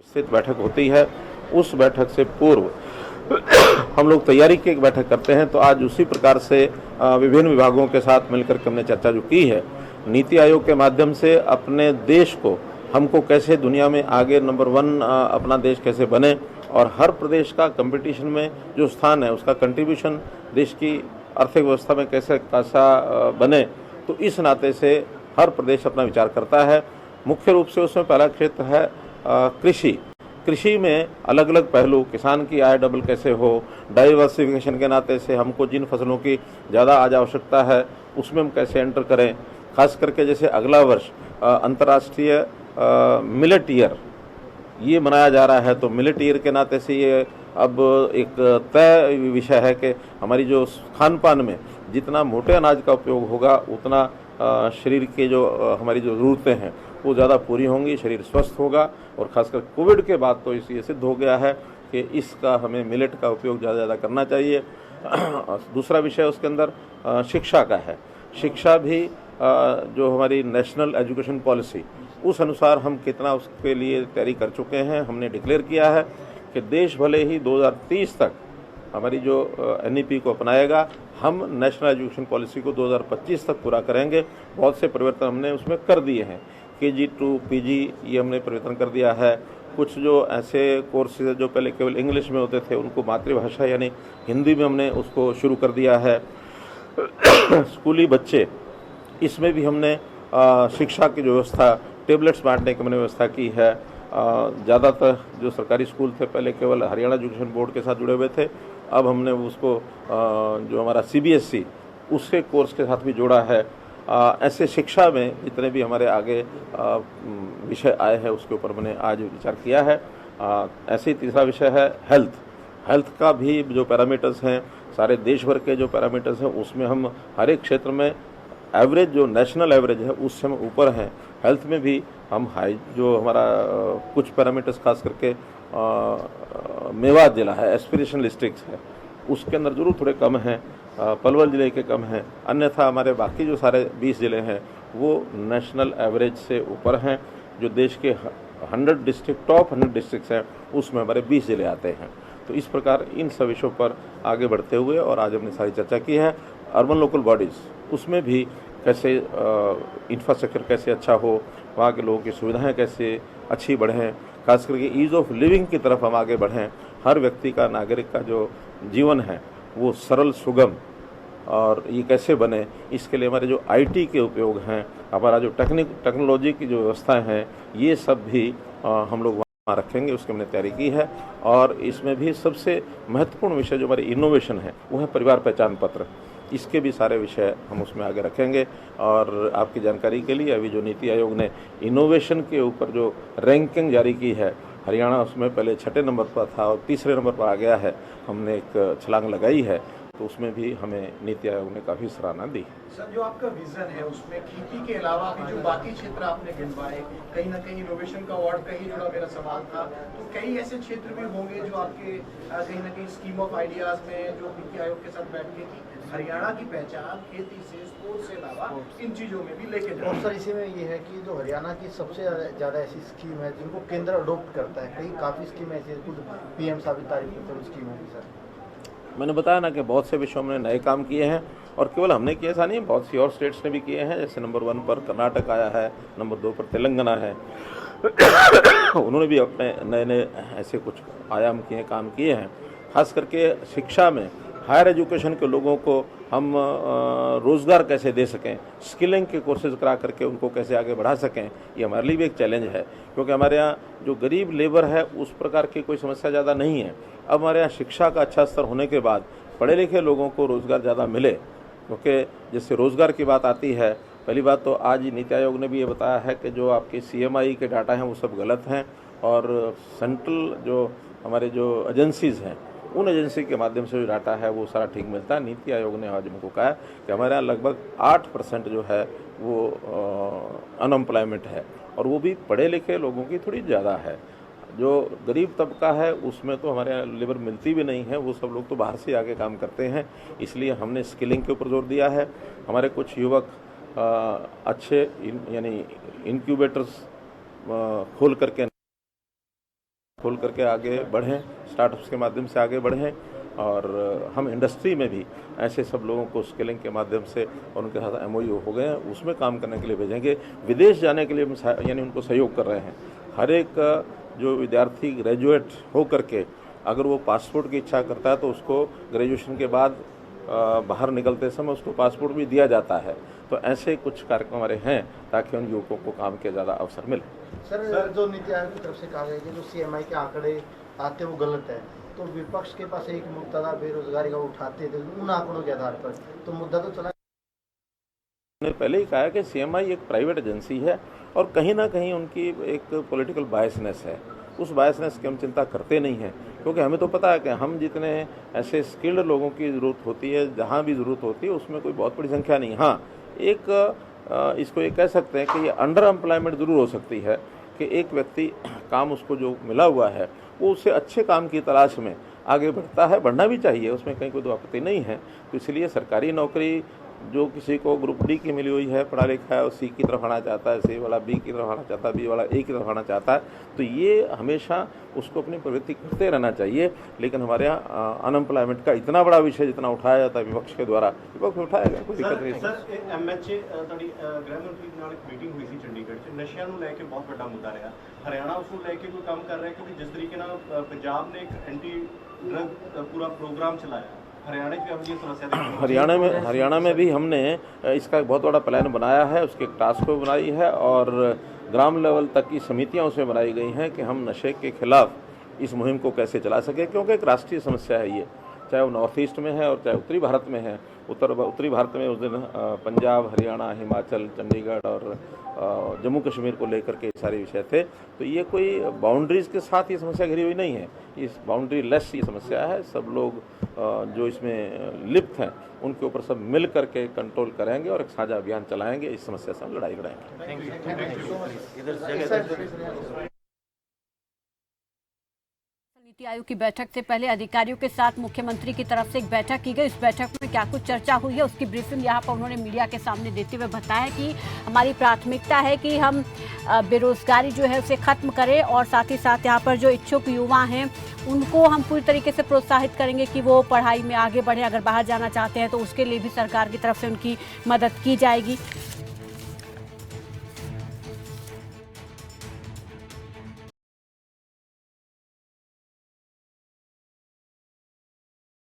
स्थित बैठक होती है, उस बैठक से पूर्व हम लोग तैयारी की एक बैठक करते हैं। तो आज उसी प्रकार से विभिन्न विभागों के साथ मिलकर के हमने चर्चा जो की है, नीति आयोग के माध्यम से अपने देश को, हमको कैसे दुनिया में आगे नंबर 1 अपना देश कैसे बने और हर प्रदेश का कंपटीशन में जो स्थान है उसका कंट्रीब्यूशन देश की आर्थिक व्यवस्था में कैसे बने। तो इस नाते से हर प्रदेश अपना विचार करता है। मुख्य रूप से उसमें पहला क्षेत्र है कृषि। कृषि में अलग अलग पहलू, किसान की आय डबल कैसे हो, डाइवर्सिफिकेशन के नाते से हमको जिन फसलों की ज़्यादा आज आवश्यकता है उसमें हम कैसे एंटर करें। खास करके जैसे अगला वर्ष अंतर्राष्ट्रीय मिलेट ईयर ये मनाया जा रहा है, तो मिलेट ईयर के नाते से ये अब एक तय विषय है कि हमारी जो खान पान में जितना मोटे अनाज का उपयोग होगा उतना शरीर के जो हमारी जो ज़रूरतें हैं वो ज़्यादा पूरी होंगी, शरीर स्वस्थ होगा। और खासकर कोविड के बाद तो ये सिद्ध हो गया है कि इसका हमें मिलेट का उपयोग ज़्यादा करना चाहिए। दूसरा विषय उसके अंदर शिक्षा का है। शिक्षा भी जो हमारी नेशनल एजुकेशन पॉलिसी उस अनुसार हम कितना उसके लिए तैयारी कर चुके हैं। हमने डिक्लेयर किया है कि देश भले ही 2030 तक हमारी जो NEP को अपनाएगा, हम नेशनल एजुकेशन पॉलिसी को 2025 तक पूरा करेंगे। बहुत से परिवर्तन हमने उसमें कर दिए हैं। KG to PG ये हमने परिवर्तन कर दिया है। कुछ जो ऐसे कोर्सेज जो पहले केवल इंग्लिश में होते थे उनको मातृभाषा यानी हिंदी में हमने उसको शुरू कर दिया है। स्कूली बच्चे, इसमें भी हमने शिक्षा की जो व्यवस्था, टेबलेट्स बांटने की हमने व्यवस्था की है। ज़्यादातर जो सरकारी स्कूल थे पहले केवल हरियाणा एजुकेशन बोर्ड के साथ जुड़े हुए थे, अब हमने उसको जो हमारा CBSE उसके कोर्स के साथ भी जोड़ा है। ऐसे शिक्षा में जितने भी हमारे आगे विषय आए हैं उसके ऊपर मैंने आज विचार किया है। ऐसे ही तीसरा विषय है हेल्थ। हेल्थ का भी जो पैरामीटर्स हैं, सारे देश भर के जो पैरामीटर्स हैं उसमें हम हर एक क्षेत्र में एवरेज, जो नेशनल एवरेज है उससे हम ऊपर हैं। हेल्थ में भी हम हाई, जो हमारा कुछ पैरामीटर्स खास करके मेवात जिला है, एस्पिरेशन डिस्ट्रिक्ट है, उसके अंदर जरूर थोड़े कम हैं। पलवल जिले के कम हैं। अन्यथा हमारे बाकी जो सारे 20 जिले हैं वो नेशनल एवरेज से ऊपर हैं। जो देश के 100 डिस्ट्रिक्ट, टॉप 100 डिस्ट्रिक्ट्स हैं उसमें हमारे 20 जिले आते हैं। तो इस प्रकार इन सब विषयों पर आगे बढ़ते हुए और आज हमने सारी चर्चा की है। अर्बन लोकल बॉडीज़, उसमें भी कैसे इंफ्रास्ट्रक्चर कैसे अच्छा हो, वहाँ के लोगों की सुविधाएं कैसे अच्छी बढ़ें, खास करके ईज़ ऑफ लिविंग की तरफ हम आगे बढ़ें। हर व्यक्ति का, नागरिक का जो जीवन है वो सरल, सुगम और ये कैसे बने, इसके लिए हमारे जो IT के उपयोग हैं, हमारा जो टेक्नोलॉजी की जो व्यवस्थाएं हैं, ये सब भी हम लोग वहाँ रखेंगे, उसकी हमने तैयारी की है। और इसमें भी सबसे महत्वपूर्ण विषय जो हमारी इनोवेशन है वो है परिवार पहचान पत्र। इसके भी सारे विषय हम उसमें आगे रखेंगे। और आपकी जानकारी के लिए अभी जो नीति आयोग ने इनोवेशन के ऊपर जो रैंकिंग जारी की है, हरियाणा उसमें पहले 6ठे नंबर पर था और 3रे नंबर पर आ गया है। हमने एक छलांग लगाई है, तो उसमें भी हमें नीति आयोग ने काफ़ी सराहना दी। सर, जो आपका विजन है उसमें खेती के अलावा भी जो बाकी क्षेत्र आपने गिनवाए, कहीं ना कहीं इनोवेशन का अवार्ड का ही जुड़ा मेरा सवाल था, तो कई ऐसे क्षेत्र भी होंगे जो आपके कहीं ना कहीं स्कीम ऑफ आइडियाज में जो नीति आयोग के साथ बैठ के हरियाणा की पहचान खेती से, स्पोर्ट्स से अलावा इन चीजों में भी लेके जाए। और सर इसी में ये है कि जो हरियाणा की सबसे ज़्यादा ऐसी स्कीम है जिनको केंद्र अडोप्ट करता है, कहीं काफ़ी स्कीम ऐसी है, खुद PM साहब भी तारीफ करते हैं स्कीम होगी। सर मैंने बताया ना कि बहुत से विषयों में नए काम किए हैं और केवल हमने किए ऐसा नहीं, बहुत सी और स्टेट्स ने भी किए हैं। जैसे नंबर 1 पर कर्नाटक आया है, नंबर 2 पर तेलंगाना है। उन्होंने भी अपने नए नए ऐसे कुछ आयाम किए, काम किए हैं। खास करके शिक्षा में हायर एजुकेशन के लोगों को हम रोज़गार कैसे दे सकें, स्किलिंग के कोर्सेज करा करके उनको कैसे आगे बढ़ा सकें, ये हमारे लिए भी एक चैलेंज है। क्योंकि हमारे यहाँ जो गरीब लेबर है उस प्रकार की कोई समस्या ज़्यादा नहीं है। अब हमारे यहाँ शिक्षा का अच्छा स्तर होने के बाद पढ़े लिखे लोगों को रोज़गार ज़्यादा मिले। क्योंकि जैसे रोज़गार की बात आती है, पहली बात तो आज नीति आयोग ने भी ये बताया है कि जो आपके CMI के डाटा हैं वो सब गलत हैं और सेंट्रल जो हमारे जो एजेंसीज़ हैं उन एजेंसी के माध्यम से जो डाटा है वो सारा ठीक मिलता है। नीति आयोग ने आज हमको कहा कि हमारे यहाँ लगभग 8% जो है वो अनएम्प्लॉयमेंट है और वो भी पढ़े लिखे लोगों की थोड़ी ज़्यादा है। जो गरीब तबका है उसमें तो हमारे यहाँ लेबर मिलती भी नहीं है, वो सब लोग तो बाहर से आके काम करते हैं। इसलिए हमने स्किलिंग के ऊपर जोर दिया है। हमारे कुछ युवक अच्छे यानी इनक्यूबेटर्स खोल करके खोल करके आगे बढ़ें, स्टार्टअप्स के माध्यम से आगे बढ़ें और हम इंडस्ट्री में भी ऐसे सब लोगों को स्किलिंग के माध्यम से और उनके साथ MOU हो गए हैं, उसमें काम करने के लिए भेजेंगे। विदेश जाने के लिए हम यानी उनको सहयोग कर रहे हैं। हर एक जो विद्यार्थी ग्रेजुएट हो करके अगर वो पासपोर्ट की इच्छा करता है तो उसको ग्रेजुएशन के बाद बाहर निकलते समय उसको पासपोर्ट भी दिया जाता है। तो ऐसे कुछ कार्यक्रम हमारे हैं ताकि उन युवकों को काम के ज़्यादा अवसर मिले। सर, जो नीति आयोग की तरफ से कहा गया कि जो CMI के आंकड़े आते वो गलत है, तो विपक्ष के पास एक मुद्दा था बेरोजगारी का, उठाते थे उन आंकड़ों के आधार पर, तो मुद्दा तो चला। मैंने पहले ही कहा कि CMI एक प्राइवेट एजेंसी है और कहीं ना कहीं उनकी एक पॉलिटिकल बायसनेस है। उस बायसनेस की हम चिंता करते नहीं हैं, क्योंकि हमें तो पता है कि हम जितने ऐसे स्किल्ड लोगों की ज़रूरत होती है, जहाँ भी ज़रूरत होती है, उसमें कोई बहुत बड़ी संख्या नहीं। हाँ, एक इसको ये कह सकते हैं कि ये अंडर एम्प्लॉयमेंट ज़रूर हो सकती है कि एक व्यक्ति काम उसको जो मिला हुआ है वो उससे अच्छे काम की तलाश में आगे बढ़ता है, बढ़ना भी चाहिए, उसमें कहीं कोई आपत्ति नहीं है। तो इसलिए सरकारी नौकरी जो किसी को ग्रुप D की मिली हुई है, पढ़ा लिखा है, और C की तरफ आना चाहता है, C वाला B की तरफ आना चाहता है, B वाला A की तरफ आना चाहता है, तो ये हमेशा उसको अपनी प्रवृत्ति करते रहना चाहिए। लेकिन हमारे यहाँ अनएम्प्लॉयमेंट का इतना बड़ा विषय जितना उठाया जाता है विपक्ष के द्वारा, विपक्ष उठाएगा, कोई दिक्कत नहीं। सर MHA ਤੁਹਾਡੀ ਗ੍ਰਹਿ ਮੰਤਰੀ ਨਾਲ ਇੱਕ ਮੀਟਿੰਗ ਹੋਈ ਸੀ ਚੰਡੀਗੜ੍ਹ 'ਚ, ਨਸ਼ਿਆਂ ਨੂੰ ਲੈ ਕੇ ਬਹੁਤ ਵੱਡਾ ਮੁੱਦਾ ਰਿਹਾ। ਹਰਿਆਣਾ ਉਸ ਨੂੰ ਲੈ ਕੇ ਕੋਈ ਕੰਮ ਕਰ ਰਿਹਾ, ਕਿਉਂਕਿ ਜਿਸ ਤਰੀਕੇ ਨਾਲ ਪੰਜਾਬ ਨੇ ਇੱਕ ਐਂਟੀ ड्रग पूरा प्रोग्राम चलाया, हरियाणा में भी हमने इसका एक बहुत बड़ा प्लान बनाया है, उसकी एक टास्क फोर्स बनाई है और ग्राम लेवल तक की समितियां उसमें बनाई गई हैं कि हम नशे के खिलाफ इस मुहिम को कैसे चला सकें, क्योंकि एक राष्ट्रीय समस्या है ये, चाहे वो नॉर्थ ईस्ट में है और चाहे उत्तरी भारत में है। उत्तरी भारत में उस दिन पंजाब, हरियाणा, हिमाचल, चंडीगढ़ और जम्मू कश्मीर को लेकर के सारे विषय थे। तो ये कोई बाउंड्रीज़ के साथ ये समस्या घिरी हुई नहीं है, इस बाउंड्री लेस ये समस्या है। सब लोग जो इसमें लिप्त हैं उनके ऊपर सब मिल करके कंट्रोल करेंगे और एक साझा अभियान चलाएंगे, इस समस्या से हम लड़ाई लड़ाएंगे। नीति आयोग की बैठक से पहले अधिकारियों के साथ मुख्यमंत्री की तरफ से एक बैठक की गई। इस बैठक में क्या कुछ चर्चा हुई है उसकी ब्रीफिंग यहाँ पर उन्होंने मीडिया के सामने देते हुए बताया कि हमारी प्राथमिकता है कि हम बेरोजगारी जो है उसे खत्म करें और साथ ही साथ यहाँ पर जो इच्छुक युवा हैं उनको हम पूरी तरीके से प्रोत्साहित करेंगे कि वो पढ़ाई में आगे बढ़े। अगर बाहर जाना चाहते हैं तो उसके लिए भी सरकार की तरफ से उनकी मदद की जाएगी।